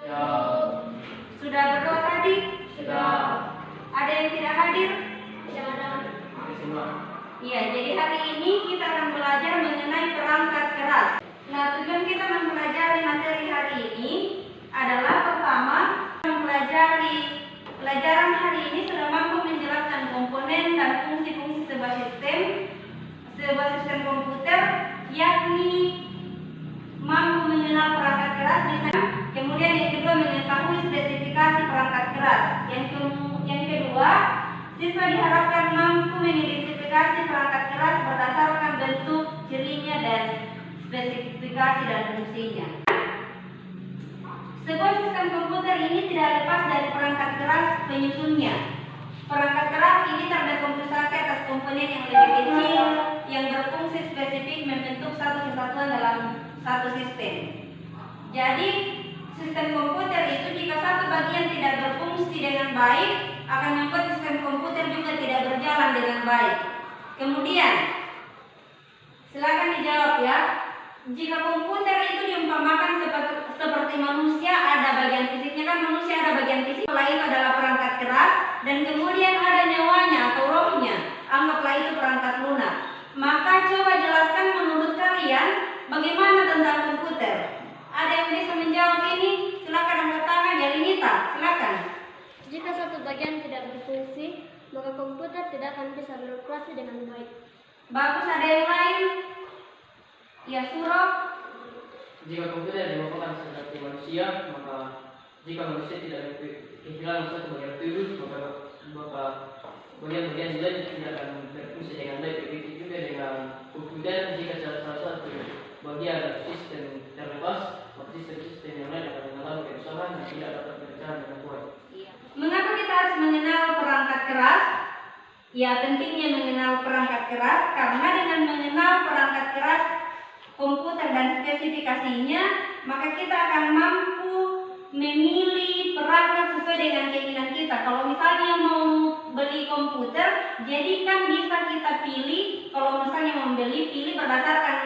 Ya. Sudah berdoa tadi? Sudah. Ada yang tidak hadir? Tidak ada. Semua. Iya, jadi hari ini kita akan belajar mengenai perangkat keras. Nah, tujuan kita mempelajari materi hari ini adalah pertama, mempelajari pelajaran hari ini sudah mampu menjelaskan komponen dan fungsi-fungsi sebuah sistem komputer, yakni mampu mengenal perangkat keras di sana. Kemudian yang kedua, mengetahui spesifikasi perangkat keras. Yang kedua, siswa diharapkan mampu mengidentifikasi perangkat keras berdasarkan bentuk, cirinya, dan spesifikasi dan fungsinya. Sebuah sistem komputer ini tidak lepas dari perangkat keras penyusunnya. Perangkat keras ini terdekomposisi atas komponen yang lebih kecil yang berfungsi spesifik membentuk satu kesatuan dalam satu sistem. Jadi, sistem komputer itu jika satu bagian tidak berfungsi dengan baik, akan membuat sistem komputer juga tidak berjalan dengan baik. Kemudian, silakan dijawab ya. Jika komputer itu diumpamakan seperti manusia, ada bagian fisiknya, kan manusia ada bagian fisik, lain adalah perangkat keras, dan kemudian ada nyawanya atau rohnya, anggaplah itu perangkat lunak. Maka coba jelaskan menurut kalian bagaimana tentang komputer. Ada yang bisa menjawab ini? Silakan angkat tangan. Yalinita, silakan. Jika satu bagian tidak berfungsi, maka komputer tidak akan bisa beroperasi dengan baik. Bagus, ada yang lain? Ya, Suro. Jika komputer dilakukan seperti manusia, maka jika manusia tidak kehilangan satu bagian tubuh, maka bagian-bagian lain tidak akan berfungsi dengan baik. Begitu juga dengan komputer, jika salah satu bagian sistem terlepas, maka sistem yang lain akan mengalami kerusakan dan tidak dapat berjalan dengan baik. Mengapa kita harus mengenal perangkat keras? Ya, pentingnya mengenal perangkat keras karena dengan mengenal perangkat keras komputer dan spesifikasinya, maka kita akan mampu memilih perangkat sesuai dengan keinginan kita. Kalau misalnya mau beli komputer, jadi kan bisa kita pilih. Kalau misalnya mau pilih berdasarkan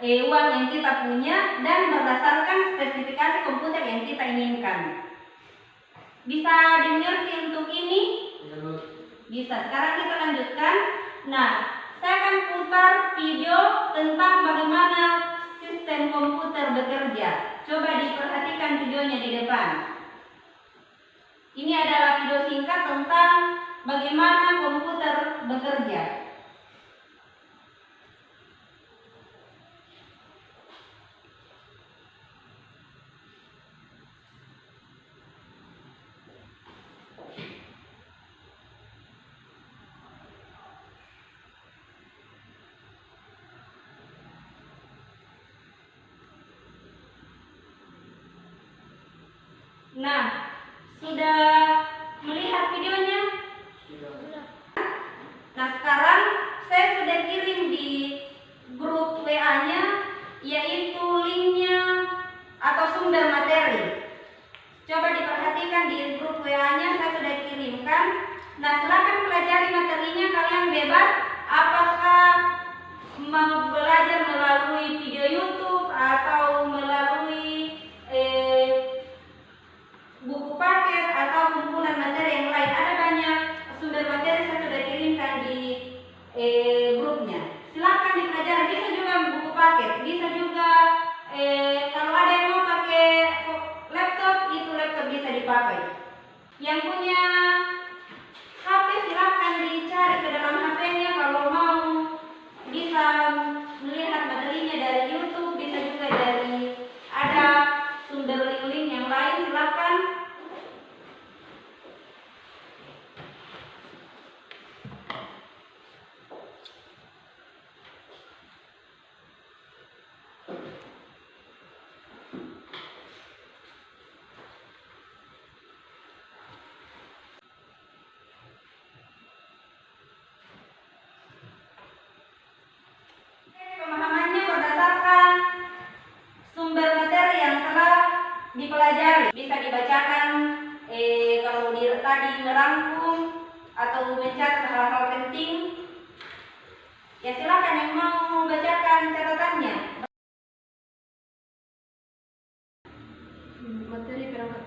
uang yang kita punya dan berdasarkan spesifikasi komputer yang kita inginkan. Bisa dimengerti untuk ini? Bisa. Sekarang kita lanjutkan. Nah, saya akan putar video tentang bagaimana sistem komputer bekerja. Coba diperhatikan videonya di depan. Ini adalah video singkat tentang bagaimana komputer bekerja. Nah, sudah melihat videonya? Sudah. Nah, sekarang saya sudah kirim di grup WA-nya, yaitu linknya atau sumber materi. Coba diperhatikan di grup WA-nya, saya sudah kirimkan. Nah, silakan pelajari materinya, kalian bebas. Apakah mau belajar melalui video YouTube atau melalui buku paket atau kumpulan materi yang lain. Ada banyak sumber materi, saya sudah kirimkan di grupnya. Silakan dipelajari. Bisa juga buku paket, bisa juga kalau ada yang mau pakai laptop, itu laptop bisa dipakai. Yang punya HP silakan dicari ke dalam HP-nya. Kalau mau bisa melihat materinya dari YouTube, bisa juga dari ada sumber link-link yang lain, silakan. Pemahamannya berdasarkan sumber materi yang telah dipelajari. Bisa dibacakan kalau tadi merangkum atau mencatat hal-hal penting. Ya, silakan yang mau bacakan catatannya. Materi perangkat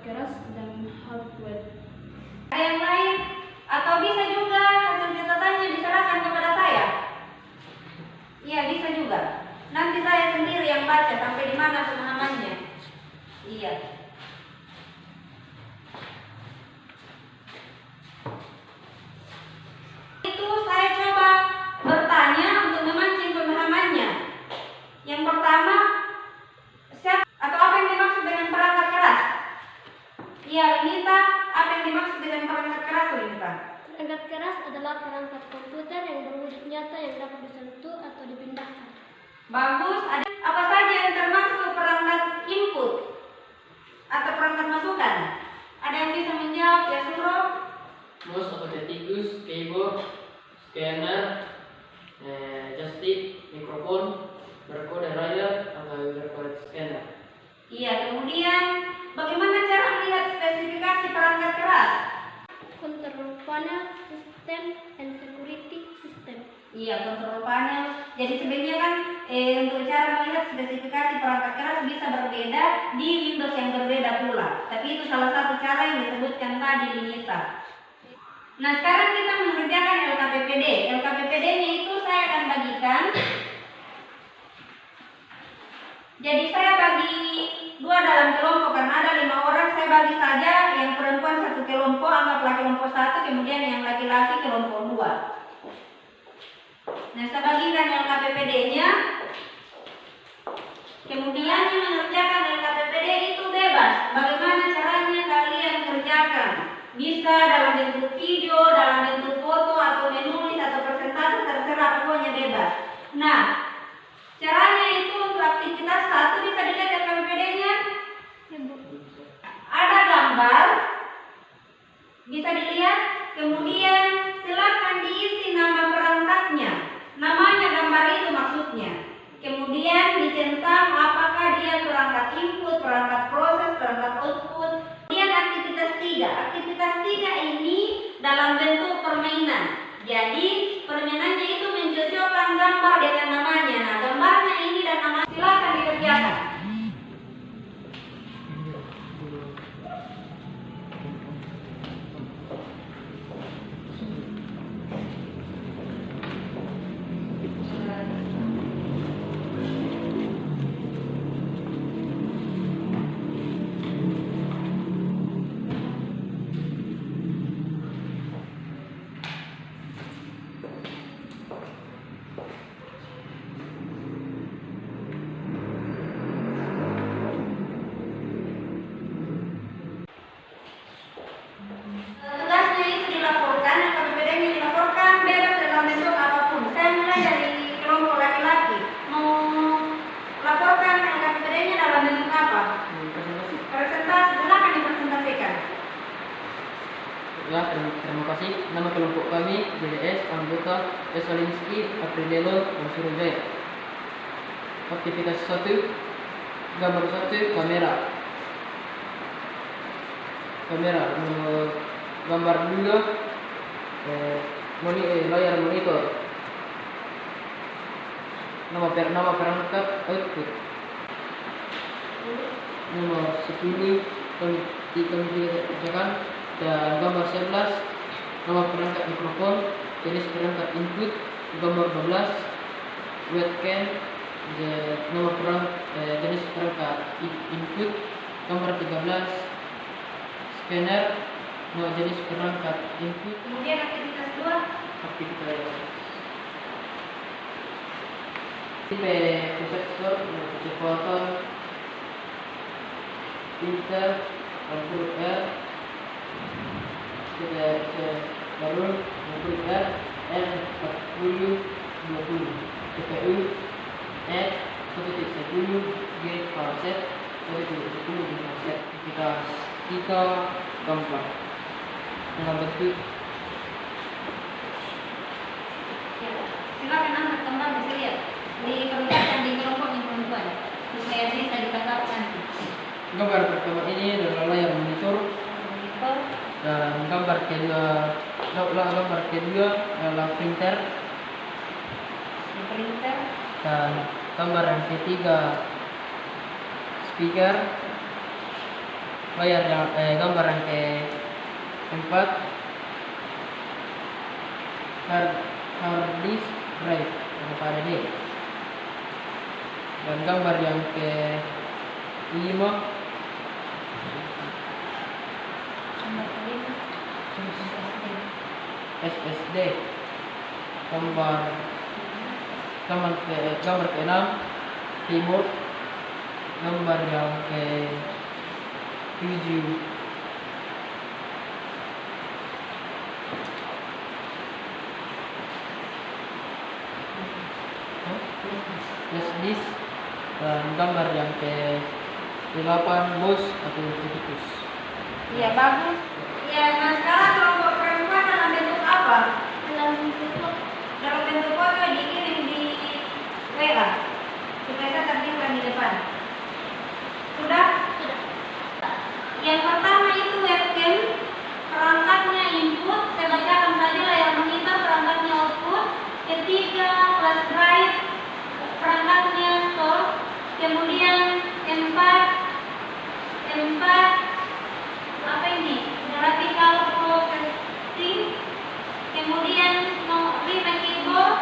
Nanti saya sendiri yang baca sampai di mana pemahamannya. Iya. Itu saya coba bertanya untuk memancing pemahamannya. Yang pertama, siapa atau apa yang dimaksud dengan perangkat keras? Iya, Linita, apa yang dimaksud dengan perangkat keras, Linita? Perangkat keras adalah perangkat komputer yang berwujud nyata yang dapat disentuh atau dipindahkan. Bagus. Ada apa saja yang termasuk perangkat input atau perangkat masukan? Ada yang bisa menjawab, ya Suruh? Mouse, automaticus, keyboard, scanner, joystick, mikrofon, barcode rider, atau barcode scanner. Iya, kemudian bagaimana cara melihat spesifikasi perangkat keras? Control panel, system, and security system. Iya, kontrol panel. Jadi sebenarnya kan untuk cara melihat spesifikasi perangkat keras bisa berbeda di Windows yang berbeda pula. Tapi itu salah satu cara yang disebutkan tadi Linita. Nah, sekarang kita mengerjakan LKPPD. LKPPD-nya itu saya akan bagikan. Jadi saya bagi 2 dalam kelompok karena ada 5 orang. Saya bagi saja yang perempuan 1 kelompok, anggaplah kelompok 1, kemudian yang laki-laki kelompok 2. Nah, saya bagikan LKPPD-nya. Kemudian yang mengerjakan LKPPD itu bebas. Bagaimana caranya kalian kerjakan? Bisa dalam bentuk video, dalam bentuk foto, atau menulis, atau presentasi, terserah, pokoknya bebas. Nah, caranya itu untuk aktivitas 1 bisa dilihat LKPPD-nya. Ada gambar, bisa dilihat. Kemudian silakan diisi nama perangkatnya. Namanya gambar itu maksudnya. Kemudian dicentang apakah dia perangkat input, perangkat proses, perangkat output. Kemudian aktivitas 3. Aktivitas 3 ini dalam bentuk permainan. Jadi permainannya itu mencocokkan gambar dengan namanya. Nah, gambarnya ini dan namanya silakan dikerjakan. Tugasnya itu dilaporkan, LKPPD-nya dilaporkan bebas dalam bentuk apapun. Saya mulai dari kelompok laki-laki. Mau laporkan LKPPD-nya dalam bentuk apa? Presentasi, silakan dipresentasikan. Ya, terima kasih. Nama kelompok kami BDS anggota Esalinsky, Aprilelo, dan Surujaya. Aktivitas 1, gambar 1, kamera. Gambar 2, layar monitor. Nama perangkat output. Nomor 10 dikerjakan. Dan gambar 11, nama perangkat mikrofon, jenis perangkat input. Gambar 12, webcam, nama jenis perangkat input. Gambar 13, scanner, nama jenis perangkat input. Kemudian aktivitas 2. Aktivitas tipe prosesor, kecepatan, printer, komputer, baru komputer R4020, CPU X110, G paraset 110 di paraset. Kita gambar dengan bentuk. Ya, silakan angkat gambar bisa lihat. Diperlihatkan di kelompok yang perempuan supaya bisa ditangkap nanti. Gambar pertama ini adalah layar monitor. Dan gambar kedua adalah printer. Dan gambar yang ketiga speaker. Gambar yang keempat hard disk drive yang pada dia. Dan gambar yang kelima, SSD. Gambar keenam, keyboard. Gambar yang ke-7, flash disk. Dan gambar yang ke-8, bus atau tikus. Iya, bagus. Ya, nah sekarang kelompok perempuan dalam bentuk apa? Dalam bentuk Dalam bentuk foto dikirim di WA supaya saya tampilkan di depan. Sudah? sudah. Yang pertama itu webcam, perangkatnya input, saya bacakan saja layar monitor, perangkatnya output. Ketiga, flash drive, perangkatnya store. Kemudian empat apa ini? Graphical processing. Kemudian lima keyboard,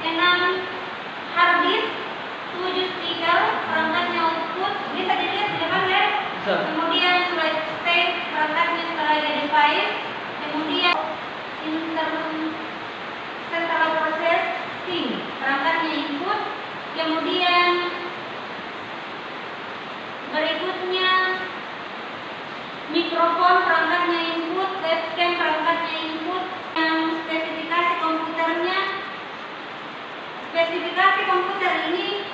6 hard disk, 7 speaker, perangkatnya output. Bisa dilihat di depan ya? Bisa. Kemudian slide state, perangkatnya sebagai device. Kemudian central processing, perangkatnya input. Kemudian berikutnya mikrofon, perangkatnya input. Webcam, perangkatnya input. Yang spesifikasi komputernya, spesifikasi komputer ini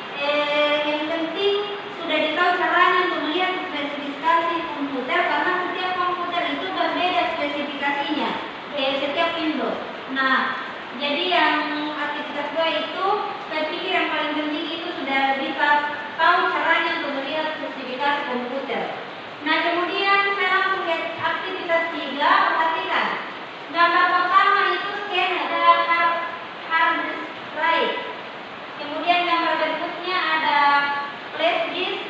yang penting sudah ditahu caranya untuk melihat spesifikasi komputer, karena setiap komputer itu berbeda spesifikasinya, setiap Windows. Nah, jadi yang aktivitas 2 itu saya pikir yang paling penting itu sudah bisa tahu caranya untuk melihat spesifikasi komputer. Nah, kemudian saya langsung lihat aktivitas 3. Perhatikan gambar pertama itu scanner, ada hard drive. Kemudian gambar berikutnya ada flash disk,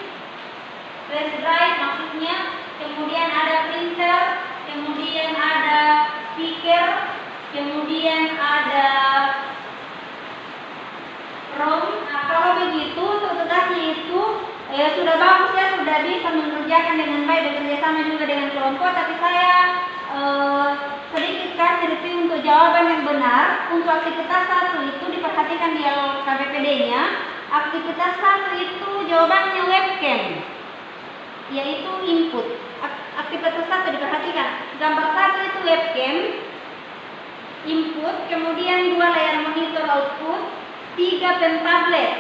flash drive maksudnya. Kemudian ada printer, kemudian ada speaker, kemudian ada ROM. Nah, kalau begitu tugasnya itu sudah bagus ya, sudah bisa mengerjakan dengan baik, bekerjasama juga dengan kelompok. Tapi saya sedikit kasih review untuk jawaban yang benar. Untuk aktivitas 1 itu diperhatikan di KPPD-nya. Aktivitas 1 itu jawabannya webcam, yaitu input. Aktivitas 1 diperhatikan, gambar 1 itu webcam, input. Kemudian 2 layar monitor output, 3 pen tablet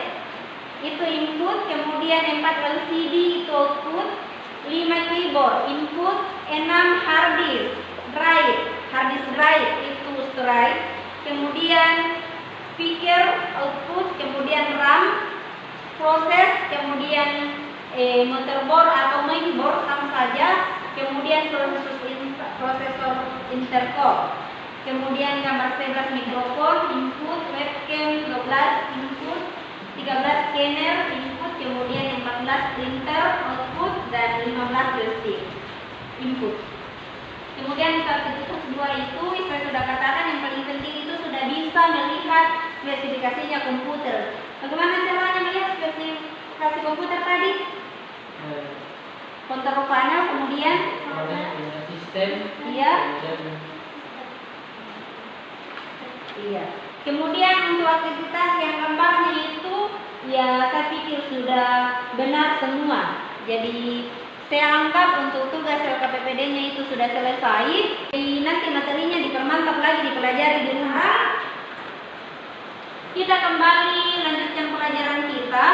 itu input. Kemudian 4 LCD itu output, 5 keyboard input, 6 hard disk drive itu drive. Kemudian speaker output, kemudian RAM, proses, kemudian motherboard atau mainboard sama saja. Kemudian prosesor intercore. Kemudian gambar 11 mikrofon input, webcam 12 input, 13 scanner input, kemudian 14 printer output, dan 15 joystick input. Kemudian aktivitas 2 itu saya sudah katakan yang paling penting itu sudah bisa melihat spesifikasinya komputer. Bagaimana caranya melihat spesifikasi komputer tadi? Kontrol panel, kemudian sistem. Iya. Iya. Kemudian untuk aktivitas yang gambarnya itu ya saya pikir sudah benar semua. Jadi saya anggap untuk tugas LKPPD-nya itu sudah selesai. Nanti materinya dipermantap lagi, dipelajari di rumah. Kita kembali lanjutkan pelajaran kita.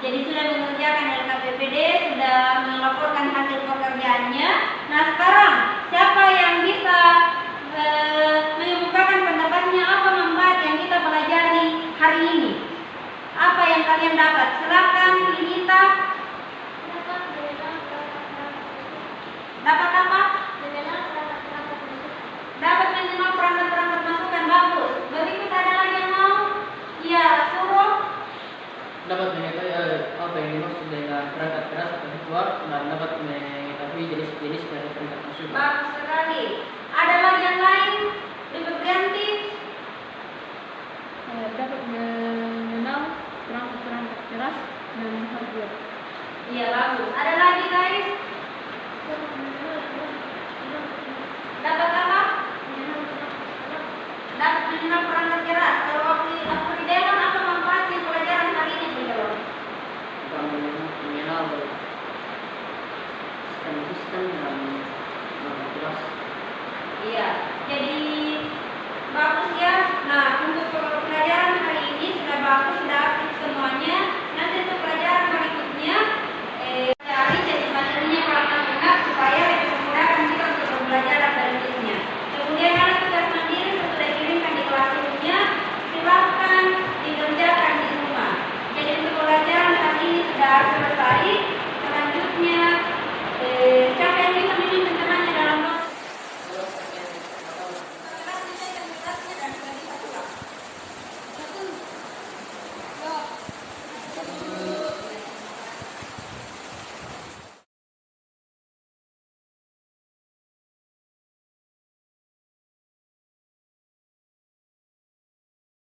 Jadi sudah mengerjakan LKPPD, sudah melaporkan hasil pekerjaannya. Nah, sekarang siapa yang bisa mengemukakan pendapatnya, apa manfaat yang kita pelajari hari ini? Apa yang kalian dapat? Silakan Linita. Dapat apa? Dapat mengenal perangkat-perangkat masukan, bagus. Berikut ada lagi yang mau? Ya, suruh. Dapat mengetahui apa yang dimaksud dengan perangkat keras atau virtual, dan dapat mengetahui jenis-jenis dari perangkat masukan. Bagus sekali. Ada lagi yang lain? Lebih ganti. Dapat mengenal perangkat keras Iya, bagus. Ada lagi guys? Dapat apa? Dapat mengenal perangkat keras. Kalau waktu di dewan, apa manfaatnya pelajaran hari ini di dewan? mengenal sistem dan kelas. Iya, jadi bagus ya. Nah, untuk pelajaran hari ini sudah bagus, sudah aktif semuanya. Nanti untuk pelajaran berikutnya, cari jadi materinya perangkat lunak supaya lebih memudahkan kita untuk belajar berikutnya. Kemudian ada tugas mandiri sesudah dikirimkan di kelas sebelumnya, silahkan dikerjakan di rumah. Jadi untuk pelajaran hari ini sudah selesai.